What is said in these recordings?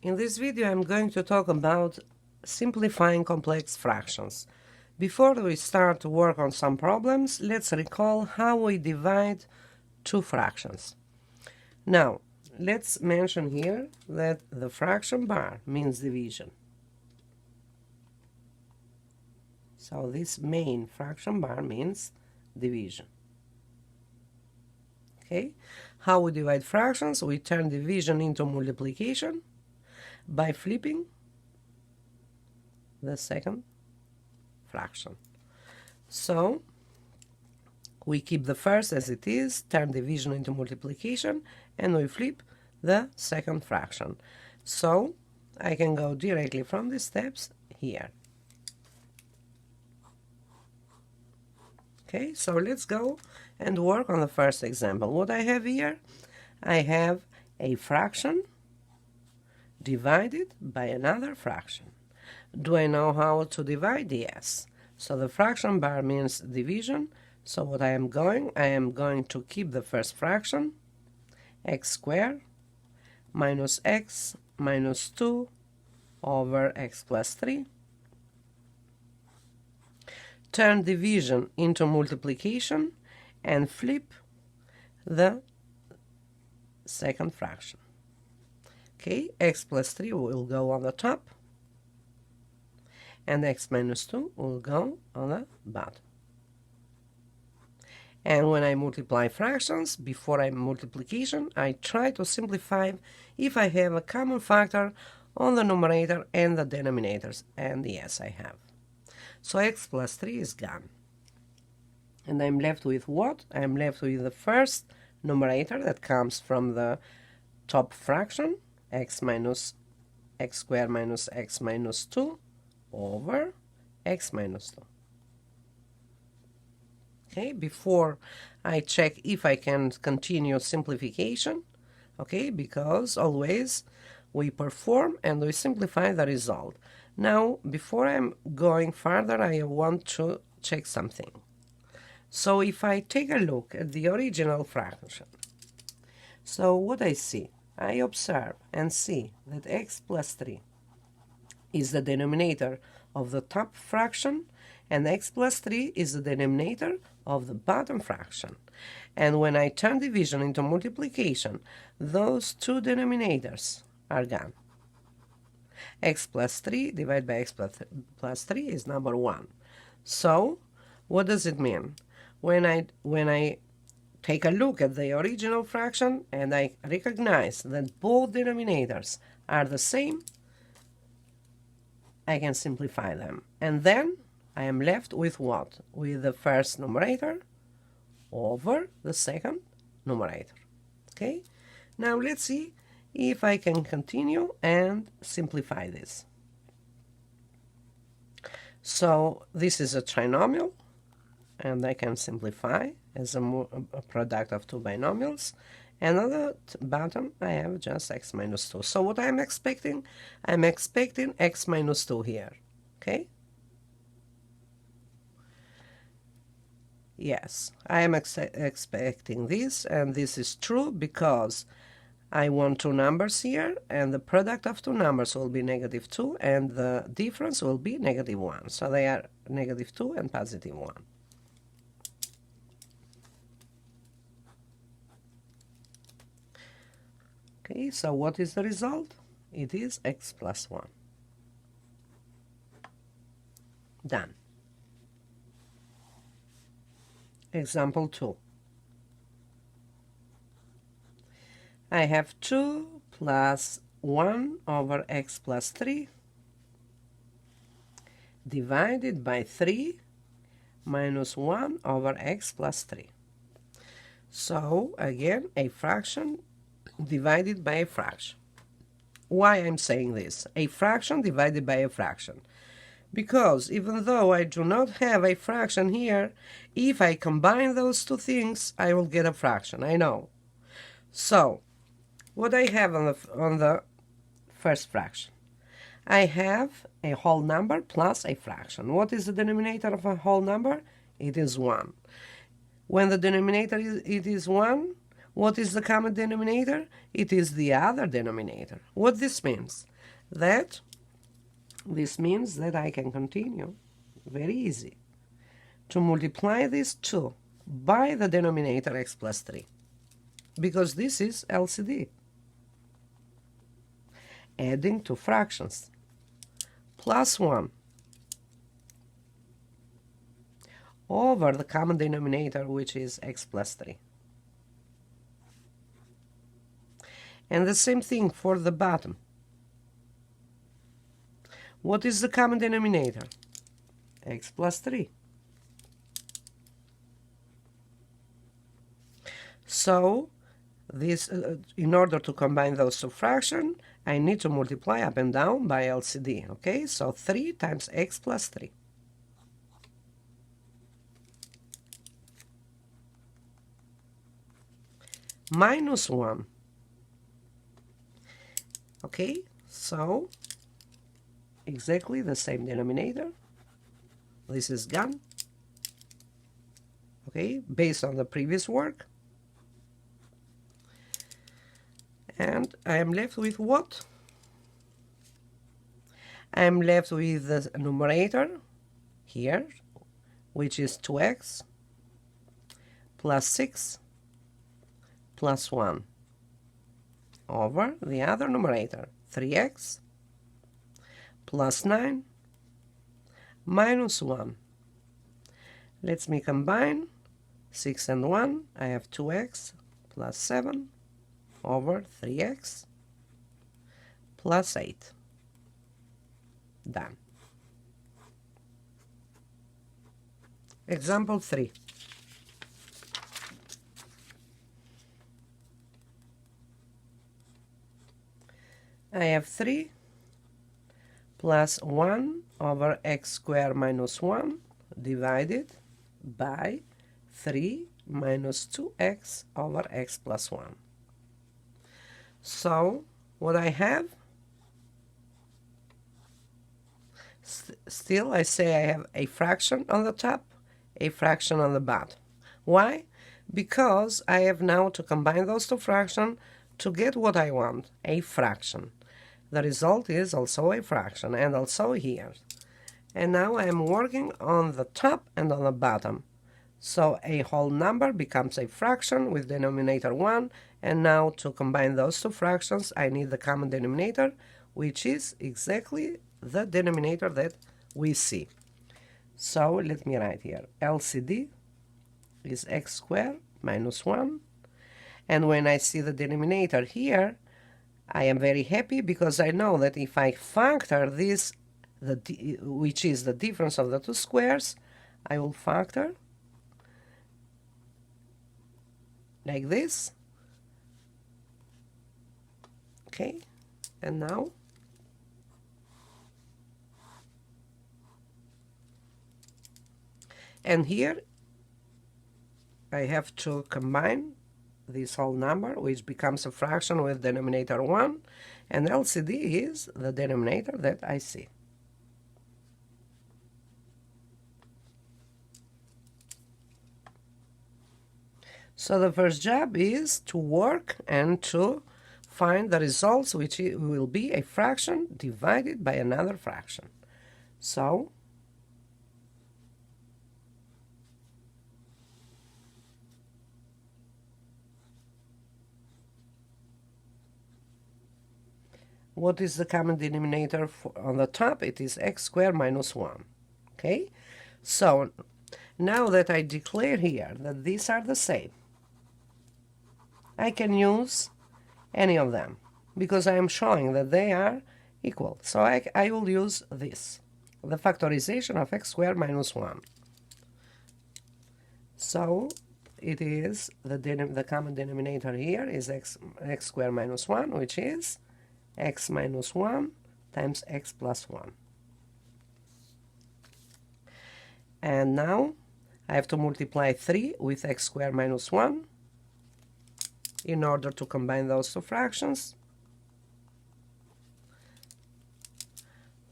In this video I'm going to talk about simplifying complex fractions. Before we start to work on some problems, let's recall how we divide two fractions. Now, let's mention here that the fraction bar means division. So this main fraction bar means division. Okay? How we divide fractions? We turn division into multiplication by flipping the second fraction. So we keep the first as it is, turn division into multiplication, and we flip the second fraction. So I can go directly from the steps here. Okay, so let's go and work on the first example. What I have here, I have a fraction divided by another fraction. Do I know how to divide? Yes. So the fraction bar means division. So what I am going to keep the first fraction, x squared minus x minus 2 over x plus 3. Turn division into multiplication and flip the second fraction. Okay, x plus 3 will go on the top, and x minus 2 will go on the bottom. And when I multiply fractions, before I multiplication, I try to simplify if I have a common factor on the numerator and the denominators, and yes, I have. So x plus 3 is gone. And I'm left with what? I'm left with the first numerator that comes from the top fraction, x squared minus x minus 2 over x minus 2. Okay, before I check if I can continue simplification, okay, because always we perform and we simplify the result. Now, before I'm going further, I want to check something. So if I take a look at the original fraction, so what I see, I observe and see that x plus 3 is the denominator of the top fraction, and x plus 3 is the denominator of the bottom fraction. And when I turn division into multiplication, those two denominators are gone. X plus 3 divided by x plus 3 is number 1. So, what does it mean? When I take a look at the original fraction and I recognize that both denominators are the same, I can simplify them. And then I am left with what? With the first numerator over the second numerator. Okay? Now let's see if I can continue and simplify this. So this is a trinomial, and I can simplify as a product of two binomials. And on the bottom, I have just x minus 2. So what I'm expecting x minus 2 here. Okay? Yes, I am expecting this, and this is true because I want two numbers here, and the product of two numbers will be negative 2, and the difference will be negative 1. So they are negative 2 and positive 1. Okay, so what is the result? It is x plus 1. Done. Example 2. I have 2 plus 1 over x plus 3 divided by 3 minus 1 over x plus 3. So, again, a fraction divided by a fraction. Why I'm saying this? A fraction divided by a fraction. Because even though I do not have a fraction here, if I combine those two things, I will get a fraction. I know. So, what I have on the first fraction? I have a whole number plus a fraction. What is the denominator of a whole number? It is 1. When the denominator is 1, what is the common denominator? It is the other denominator. What this means? That this means that I can continue, very easy, to multiply these two by the denominator x plus 3, because this is LCD. Adding two fractions, plus 1 over the common denominator, which is x plus 3. And the same thing for the bottom. What is the common denominator? X plus 3. So, this, in order to combine those two fractions, I need to multiply up and down by LCD, okay? So 3 times x plus 3. Minus 1. Okay, so exactly the same denominator. This is gone. Okay, based on the previous work. And I am left with what? I am left with the numerator here, which is 2x plus 6 plus 1 over the other numerator, 3x plus 9 minus 1. Let me combine 6 and 1. I have 2x plus 7 over 3x plus 8. Done. Example 3. I have 3 plus 1 over x squared minus 1 divided by 3 minus 2x over x plus 1. So, what I have, still I say I have a fraction on the top, a fraction on the bottom. Why? Because I have now to combine those two fractions to get what I want, a fraction. The result is also a fraction, and also here. And now I am working on the top and on the bottom. So a whole number becomes a fraction with denominator 1, and now to combine those two fractions I need the common denominator, which is exactly the denominator that we see. So let me write here, LCD is x squared minus 1, and when I see the denominator here, I am very happy because I know that if I factor this, which is the difference of the two squares, I will factor like this. Okay, and now and here I have to combine this whole number, which becomes a fraction with denominator 1, and LCD is the denominator that I see. So the first job is to work and to find the results, which will be a fraction divided by another fraction. So what is the common denominator on the top? It is x squared minus 1. Okay? So now that I declare here that these are the same, I can use any of them because I am showing that they are equal. So I will use this, the factorization of x squared minus 1. So it is the common denominator here is x squared minus 1, which is x minus 1 times x plus 1. And now I have to multiply 3 with x squared minus 1 in order to combine those two fractions,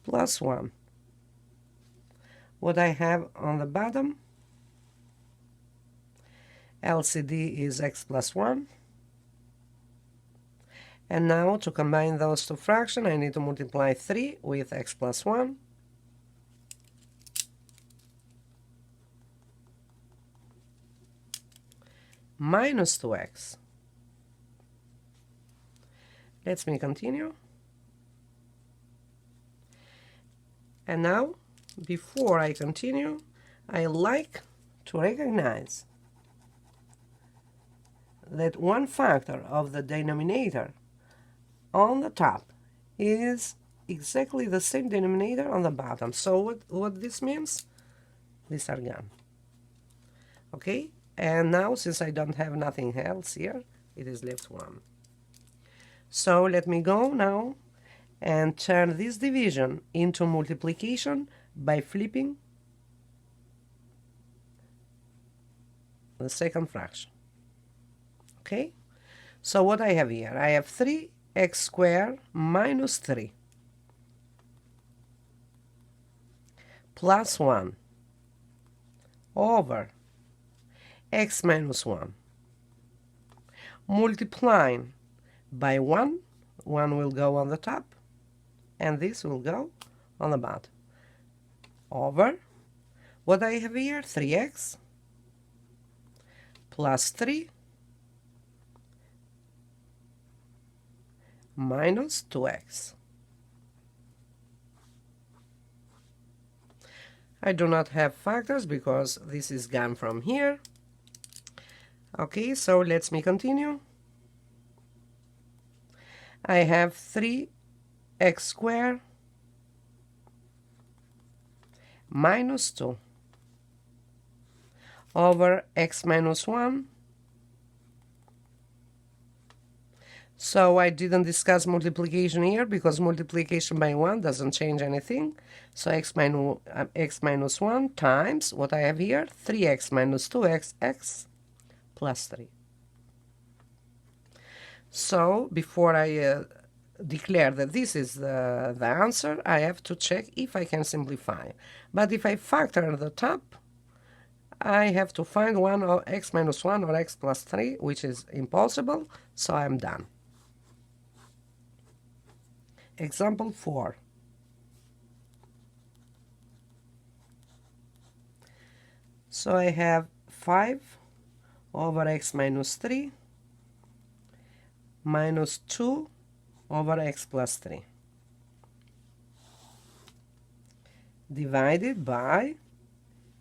plus 1. What I have on the bottom, LCD is x plus 1, And now to combine those two fractions, I need to multiply 3 with x plus 1. Minus 2x. Let me continue. And now, before I continue, I like to recognize that one factor of the denominator on the top is exactly the same denominator on the bottom. So what this means? These are gone. Okay? And now, since I don't have nothing else here, it is left 1. So let me go now and turn this division into multiplication by flipping the second fraction. Okay? So what I have here? I have 3x squared minus 3 plus 1 over x minus 1 multiplying by 1 will go on the top and this will go on the bottom over what I have here, 3x plus 3 minus 2x. I do not have factors because this is gone from here. Okay, so let me continue. I have 3x squared minus 2 over x minus 1. So I didn't discuss multiplication here because multiplication by 1 doesn't change anything. So x minus 1 times what I have here, 3x minus 2x, x plus 3. So before I declare that this is the answer, I have to check if I can simplify. But if I factor the top, I have to find one of x minus 1 or x plus 3, which is impossible, so I'm done. Example 4. So I have 5 over x minus 3 minus 2 over x plus 3 divided by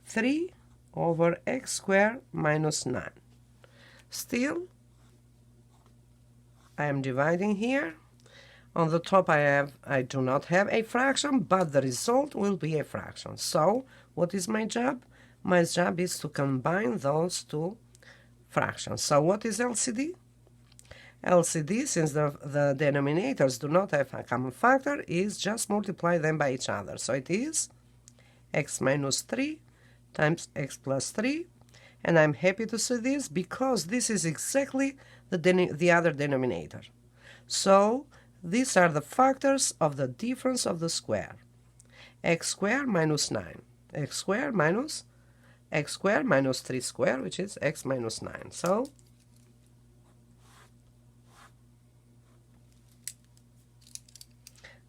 3 over x squared minus 9. Still, I am dividing here. On the top I do not have a fraction, but the result will be a fraction. So what is my job? My job is to combine those two fractions. So what is LCD? LCD, since the denominators do not have a common factor, is just multiply them by each other. So it is x minus 3 times x plus 3. And I'm happy to see this because this is exactly the other denominator. So these are the factors of the difference of the square. X squared minus 9. X squared minus 3 squared, which is x minus 9. So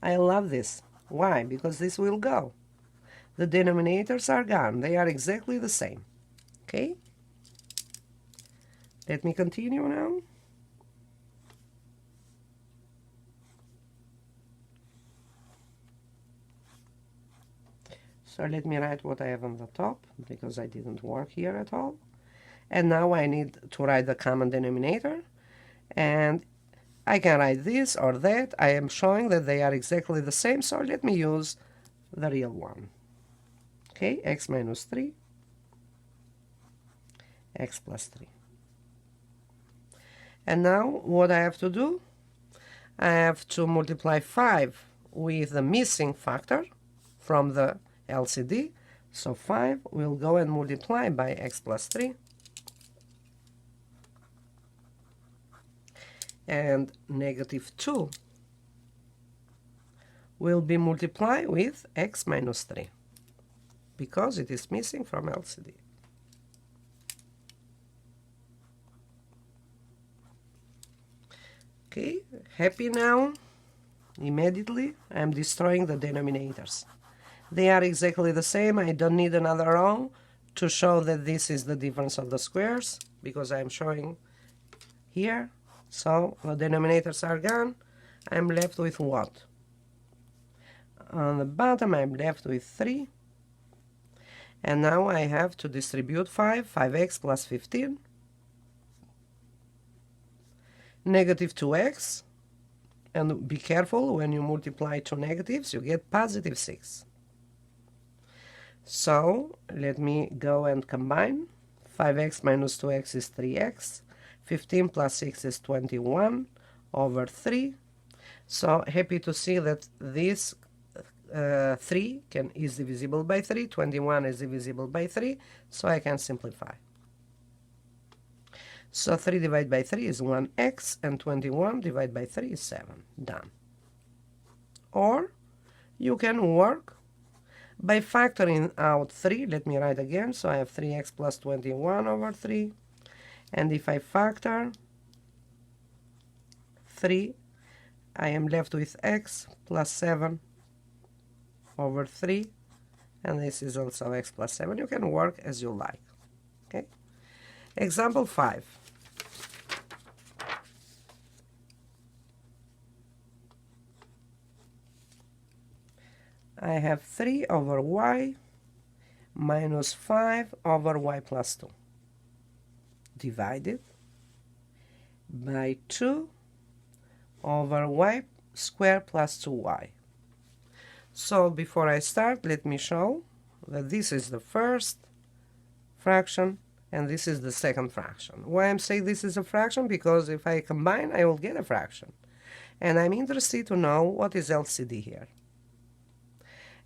I love this. Why? Because this will go. The denominators are gone. They are exactly the same. Okay? Let me continue now. So let me write what I have on the top, because I didn't work here at all. And now I need to write the common denominator. And I can write this or that. I am showing that they are exactly the same, so let me use the real one. Okay, x minus 3, x plus 3. And now what I have to do? I have to multiply 5 with the missing factor from the LCD. So 5 will go and multiply by x plus 3. And negative 2 will be multiplied with x minus 3 because it is missing from LCD. Okay, Happy now? Immediately, I'm destroying the denominators. They are exactly the same. I don't need another row to show that this is the difference of the squares, because I'm showing here. So the denominators are gone. I'm left with what? On the bottom, I'm left with 3. And now I have to distribute 5x plus 15, negative 2x, and be careful, when you multiply two negatives, you get positive 6. So let me go and combine. 5x minus 2x is 3x. 15 plus 6 is 21 over 3. So happy to see that this 3 is divisible by 3. 21 is divisible by 3. So I can simplify. So 3 divided by 3 is 1x, and 21 divided by 3 is 7. Done. Or you can work by factoring out 3. Let me write again. So I have 3x plus 21 over 3. And if I factor 3, I am left with x plus 7 over 3. And this is also x plus 7. You can work as you like. Okay. Example 5. I have 3 over y minus 5 over y plus 2 divided by 2 over y squared plus 2y. So before I start, let me show that this is the first fraction and this is the second fraction. Why I'm saying this is a fraction? Because if I combine, I will get a fraction. And I'm interested to know what is LCD here.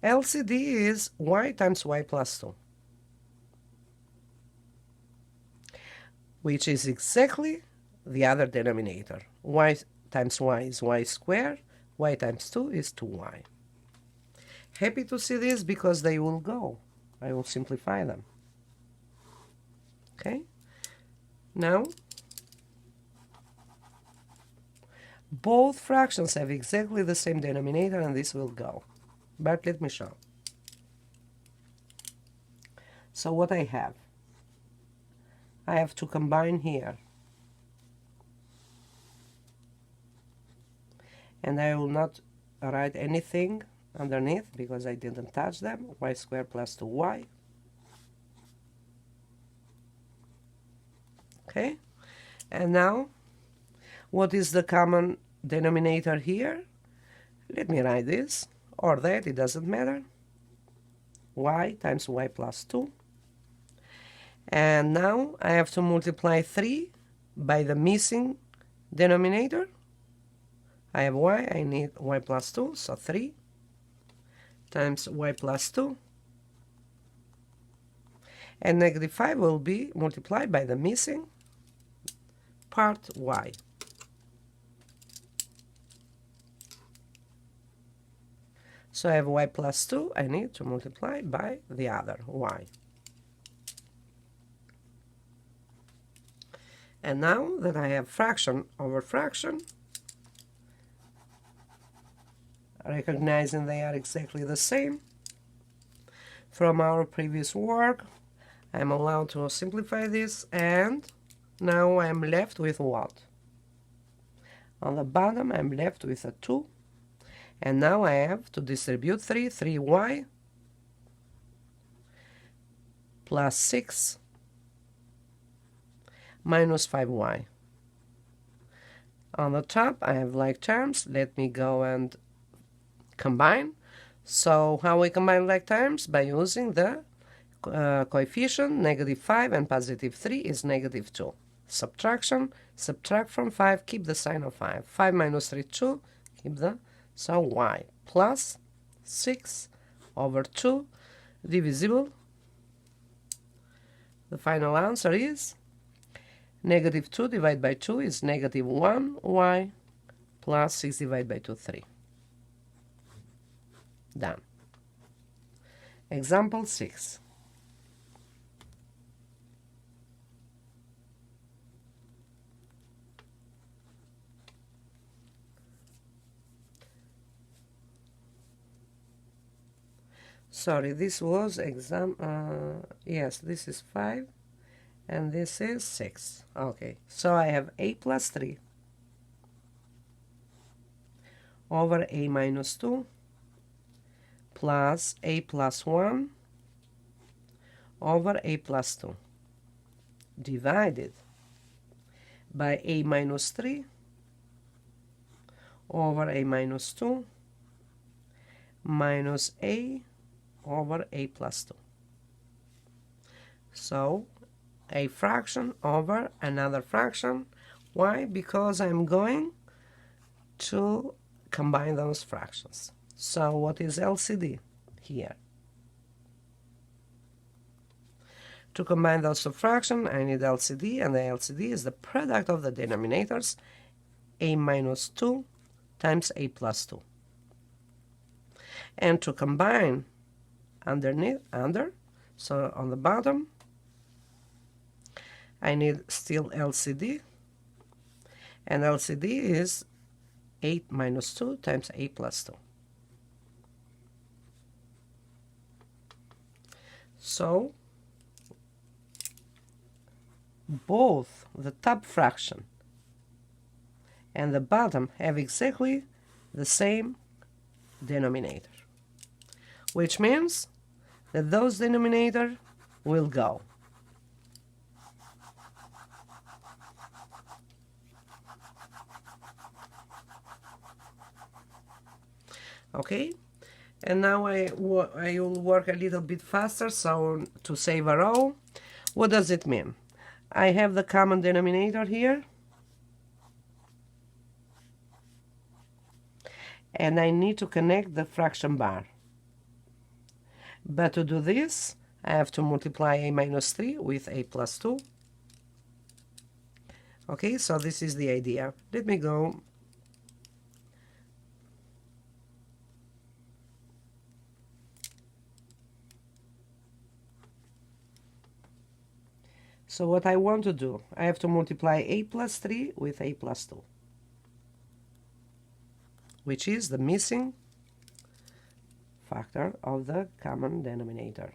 LCD is y times y plus 2, which is exactly the other denominator. Y times y is y squared, y times 2 is 2y. Happy to see this because they will go. I will simplify them. Okay? Now, both fractions have exactly the same denominator and this will go. But let me show. So what I have to combine here. And I will not write anything underneath because I didn't touch them. Y squared plus 2y. Okay? And now, what is the common denominator here? Let me write this. Or that, it doesn't matter. Y times y plus 2. And now I have to multiply 3 by the missing denominator. I have y, I need y plus 2, so 3 times y plus 2. And negative 5 will be multiplied by the missing part y. So I have y plus 2, I need to multiply by the other y. And now that I have fraction over fraction, recognizing they are exactly the same, from our previous work, I'm allowed to simplify this, and now I'm left with what? On the bottom, I'm left with a 2. And now I have to distribute 3y plus 6 minus 5y. On the top, I have like terms. Let me go and combine. So how we combine like terms? By using the coefficient, negative 5 and positive 3 is negative 2. Subtraction, subtract from 5, keep the sign of 5. 5 minus 3, 2, keep the. So y plus 6 over 2 divisible. The final answer is negative 2 divided by 2 is negative 1y plus 6 divided by 2, 3. Done. Example 6. Sorry, this was exam. Yes, this is 5 and this is 6. Okay, so I have a plus 3 over a minus 2 plus a plus 1 over a plus 2 divided by a minus 3 over a minus 2 minus a over a plus 2. So a fraction over another fraction. Why? Because I'm going to combine those fractions. So what is LCD here? To combine those two fractions, I need LCD, and the LCD is the product of the denominators, a minus 2 times a plus 2. And to combine under, so on the bottom, I need still LCD, and LCD is 8 minus 2 times a plus 2. So both the top fraction and the bottom have exactly the same denominator, which means that those denominators will go. Okay, and now I will work a little bit faster, so to save a row. What does it mean? I have the common denominator here, and I need to connect the fraction bar. But to do this, I have to multiply a minus 3 with a plus 2. Okay, so this is the idea. Let me go. So what I want to do, I have to multiply a plus 3 with a plus 2, which is the missing factor of the common denominator,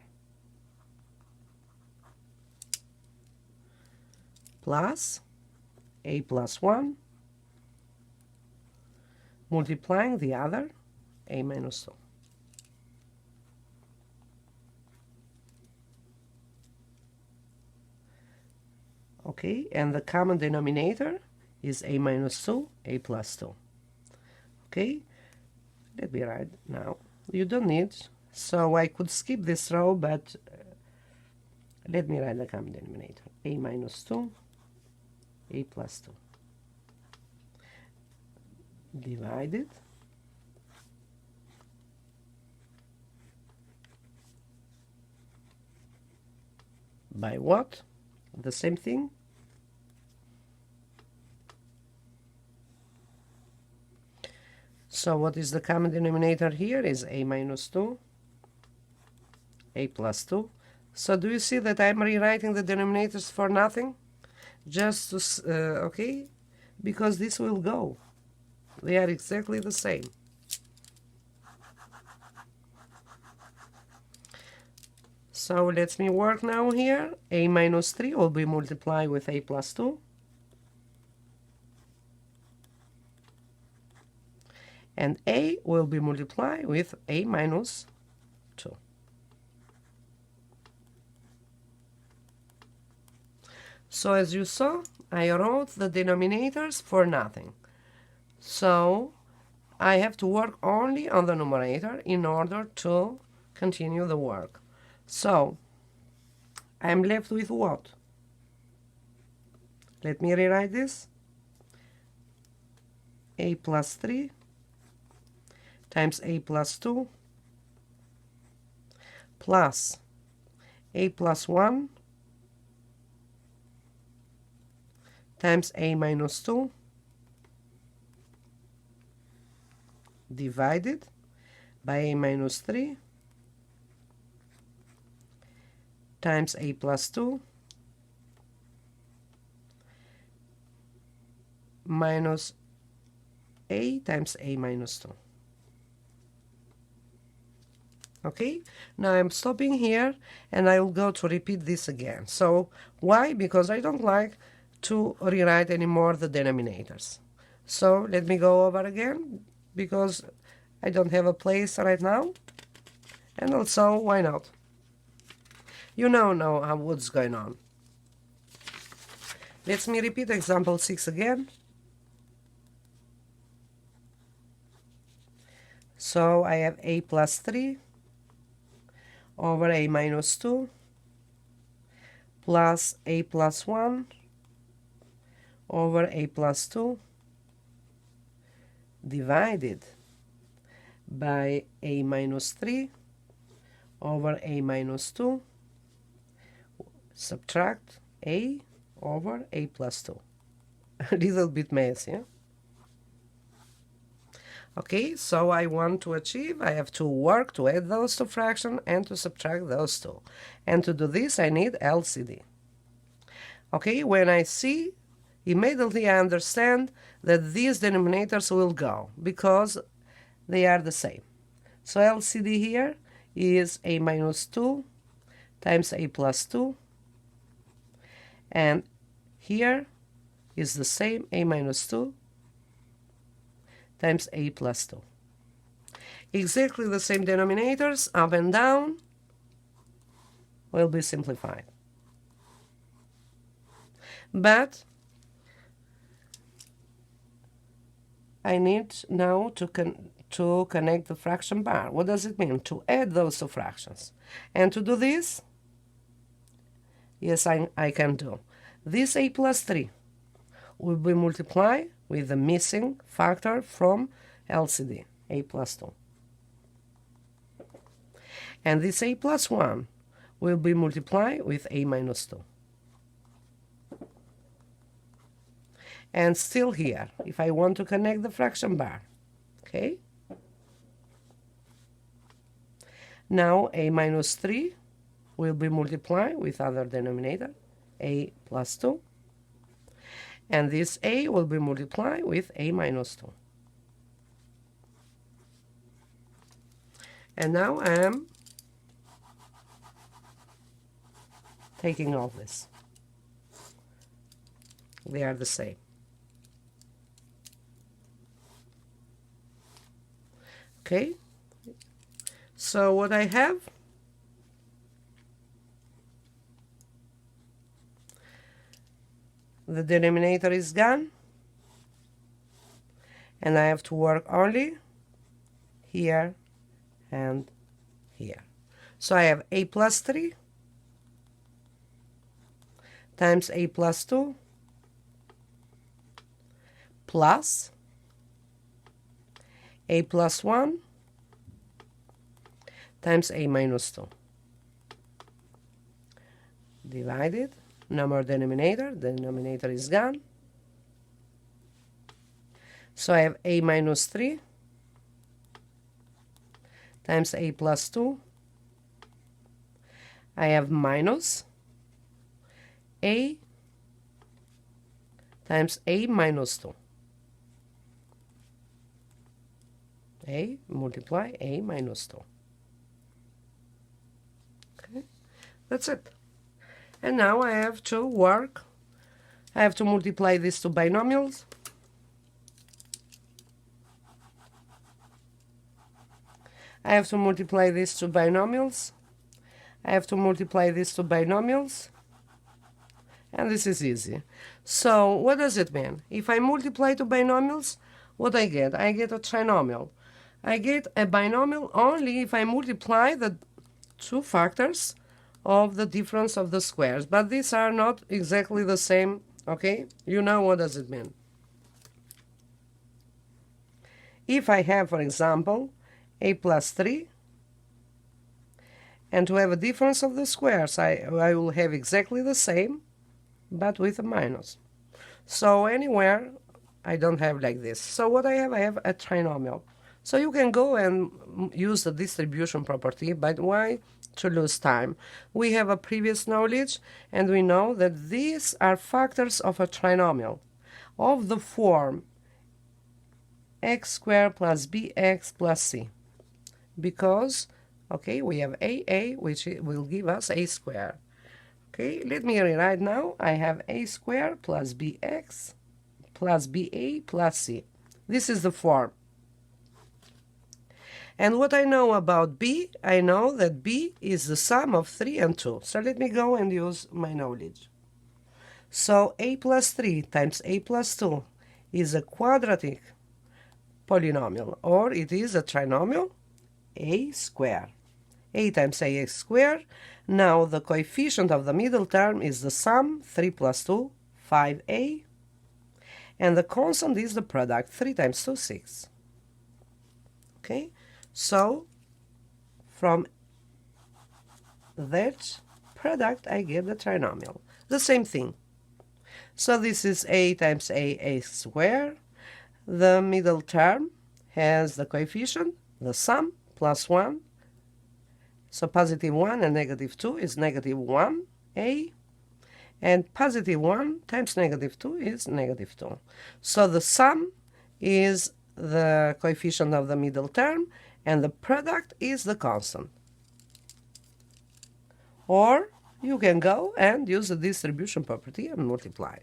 plus a plus 1 multiplying the other, a minus 2. Okay, and the common denominator is a minus 2, a plus 2. Okay, let me write now. You don't need, so I could skip this row, but let me write the common denominator. A minus 2, a plus 2. Divided by what? The same thing. So what is the common denominator here is a minus 2, a plus 2. So do you see that I'm rewriting the denominators for nothing? Just to, okay, because this will go. They are exactly the same. So let me work now here. A minus 3 will be multiplied with a plus 2. And a will be multiplied with a minus 2. So as you saw, I wrote the denominators for nothing. So I have to work only on the numerator in order to continue the work. So I'm left with what? Let me rewrite this. A plus 3 times a plus 2 plus a plus 1 times a minus 2 divided by a minus 3 times a plus 2 minus a times a minus 2. Okay, now I'm stopping here and I will go to repeat this again. So why? Because I don't like to rewrite anymore the denominators. So let me go over again because I don't have a place right now, and also why not? You know now what's going on. Let me repeat example 6 again. So I have a plus 3 over a minus 2 plus a plus 1 over a plus 2 divided by a minus 3 over a minus 2 subtract a over a plus 2. A little bit messy, yeah? Okay, so I want to achieve, I have to work to add those two fractions and to subtract those two. And to do this, I need LCD. Okay, when I see, immediately I understand that these denominators will go because they are the same. So LCD here is a minus 2 times a plus 2, and here is the same, a minus 2 times a plus 2. Exactly the same denominators, up and down, will be simplified. But I need now to connect the fraction bar. What does it mean? To add those two fractions. And to do this, yes, I can do. This a plus 3 will be multiplied with the missing factor from LCD, a plus 2. And this a plus 1 will be multiplied with a minus 2. And still here, if I want to connect the fraction bar, okay? Now a minus 3 will be multiplied with other denominator, a plus 2. And this a will be multiplied with a minus 2. And now I am taking off this. They are the same. Okay, so what I have, the denominator is gone, and I have to work only here and here. So I have a plus 3 times a plus 2 plus a plus 1 times a minus 2 divided number denominator, the denominator is gone. So I have a minus 3 times a plus 2. I have minus a times a minus 2. A multiply a minus 2. Okay, that's it. And now I have to work. I have to multiply these two binomials. I have to multiply these two binomials. I have to multiply these two binomials. And this is easy. So what does it mean? If I multiply two binomials, what I get? I get a trinomial. I get a binomial only if I multiply the two factors of the difference of the squares. But these are not exactly the same, okay? You know what does it mean. If I have, for example, a plus 3, and to have a difference of the squares, I will have exactly the same, but with a minus. So anywhere, I don't have like this. So what I have a trinomial. So you can go and use the distribution property, but why to lose time? We have a previous knowledge, and we know that these are factors of a trinomial of the form x squared plus bx plus c, because Okay, we have a, which will give us a squared. Okay, let me rewrite now. I have a squared plus bx plus ba plus c. This is the form. And what I know about b, I know that b is the sum of 3 and 2. So let me go and use my knowledge. So a plus 3 times a plus 2 is a quadratic polynomial, or it is a trinomial a squared. A times ax squared. Now the coefficient of the middle term is the sum, 3 plus 2, 5a. And the constant is the product, 3 times 2, 6. Okay, so from that product I get the trinomial. The same thing. So this is a times a squared. The middle term has the coefficient, the sum, plus 1. So positive 1 and negative 2 is negative 1a. And positive 1 times negative 2 is negative 2. So the sum is the coefficient of the middle term, and the product is the constant. Or you can go and use the distribution property and multiply.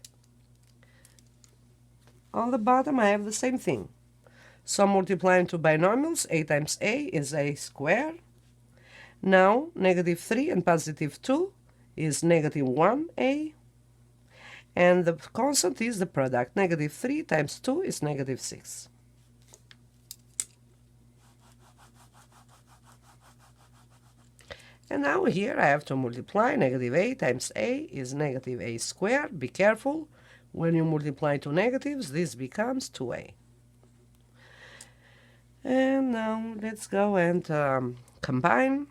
On the bottom I have the same thing. So multiplying two binomials, a times a is a squared. Now negative 3 and positive 2 is negative 1a. And the constant is the product. Negative 3 times 2 is negative 6. And now here I have to multiply. Negative a times a is negative a squared. Be careful. When you multiply two negatives, this becomes 2a. And now let's go and combine.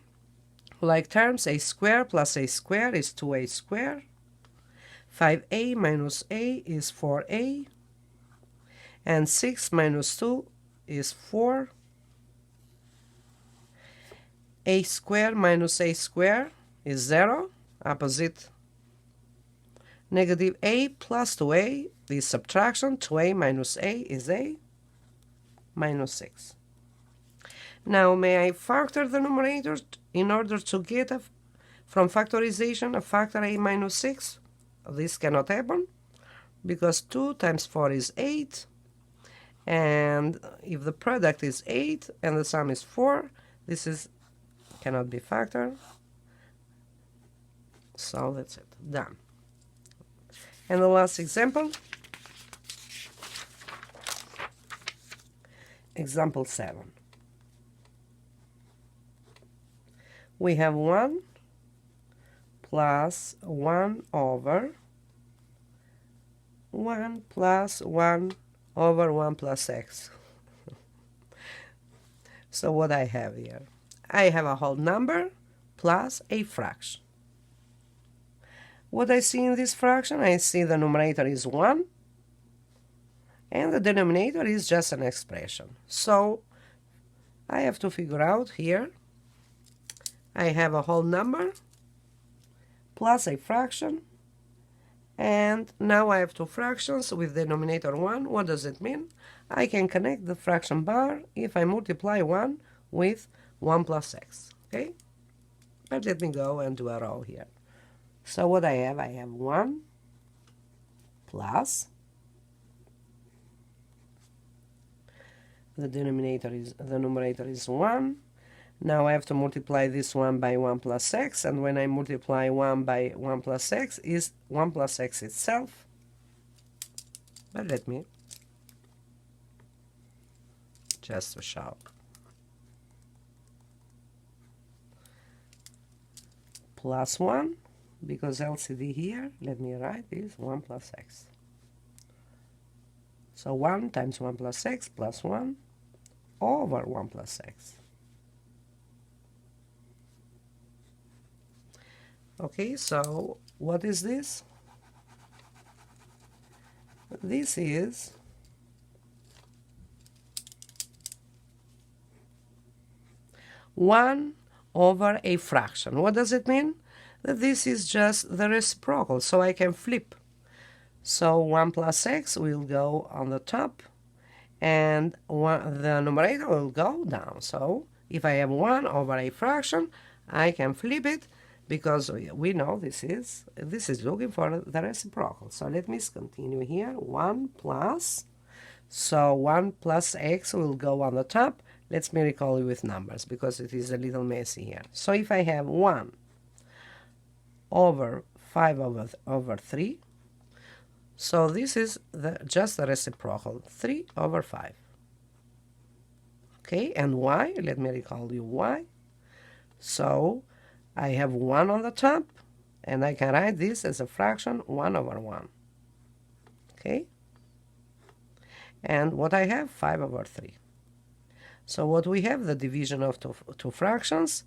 Like terms, a squared plus a squared is 2a squared. 5a minus a is 4a. And 6 minus 2 is 4. A squared minus a squared is 0, opposite. Negative a plus 2a is subtraction. 2a minus a is a, minus 6. Now, may I factor the numerator in order to get from factorization a factor a minus 6? This cannot happen, because 2 times 4 is 8. And if the product is 8 and the sum is 4, this cannot be factored. So that's it, done. And the last example, example 7. We have 1 plus 1 over 1 plus 1 over 1 plus x. So what I have here? I have a whole number plus a fraction. What I see in this fraction, I see the numerator is 1 and the denominator is just an expression. So I have to figure out here, I have a whole number plus a fraction, and now I have two fractions with denominator 1. What does it mean? I can connect the fraction bar if I multiply 1 with 1 plus x, okay? But let me go and do a row here. So what I have 1 plus, the numerator is 1. Now I have to multiply this 1 by 1 plus x, and when I multiply 1 by 1 plus x is 1 plus x itself. But let me just to show. Plus 1, because LCD here, let me write this 1 plus x. So 1 times 1 plus x plus 1 over 1 plus x. Okay, so what is this? This is one over a fraction. What does it mean? That this is just the reciprocal, so I can flip. So 1 plus x will go on the top, and the numerator will go down. So If I have 1 over a fraction, I can flip it, because we know this is looking for the reciprocal. So let me continue here. 1 plus, so 1 plus x will go on the top. Let me recall you with numbers, because it is a little messy here. So if I have 1 over 5 over 3, so this is just the reciprocal, 3 over 5. Okay, and y, let me recall you y. So I have 1 on the top, and I can write this as a fraction, 1 over 1. Okay? And what I have, 5 over 3. So what we have, the division of two fractions.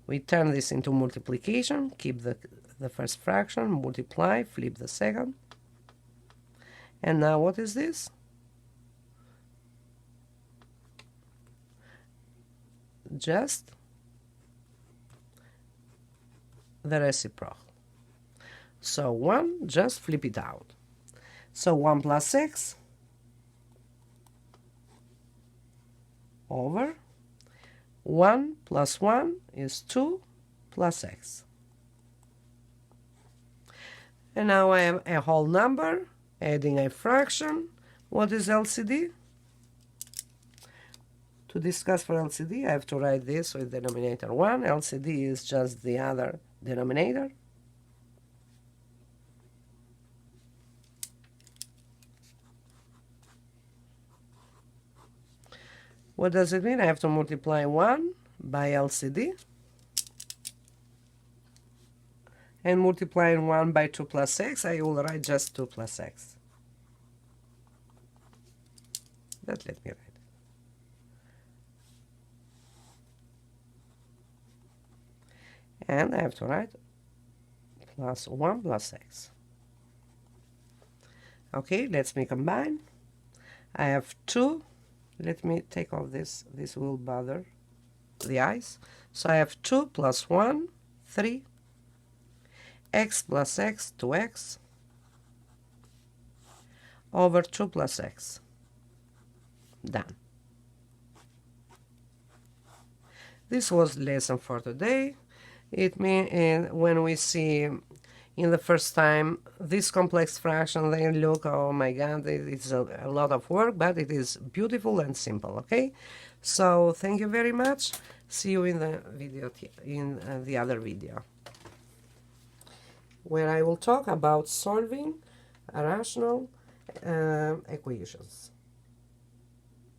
We turn this into multiplication, keep the first fraction, multiply, flip the second. And now what is this? Just the reciprocal. So 1, just flip it out. So 1 plus x over 1 plus 1 is 2 plus x. And now I have a whole number, adding a fraction. What is LCD? To discuss for LCD, I have to write this with denominator 1. LCD is just the other denominator. What does it mean? I have to multiply 1 by LCD. And multiplying 1 by 2 plus x, I will write just 2 plus x. But let me write. And I have to write plus 1 plus x. Okay, let me combine. I have 2. Let me take off this. This will bother the eyes. So I have 2 plus 1, 3. X plus x, 2x. Over 2 plus x. Done. This was lesson for today. It means when we see in the first time this complex fraction, then look, oh my god, it's a lot of work, but it is beautiful and simple. Okay, so thank you very much. See you in the video, in the other video, where I will talk about solving rational equations.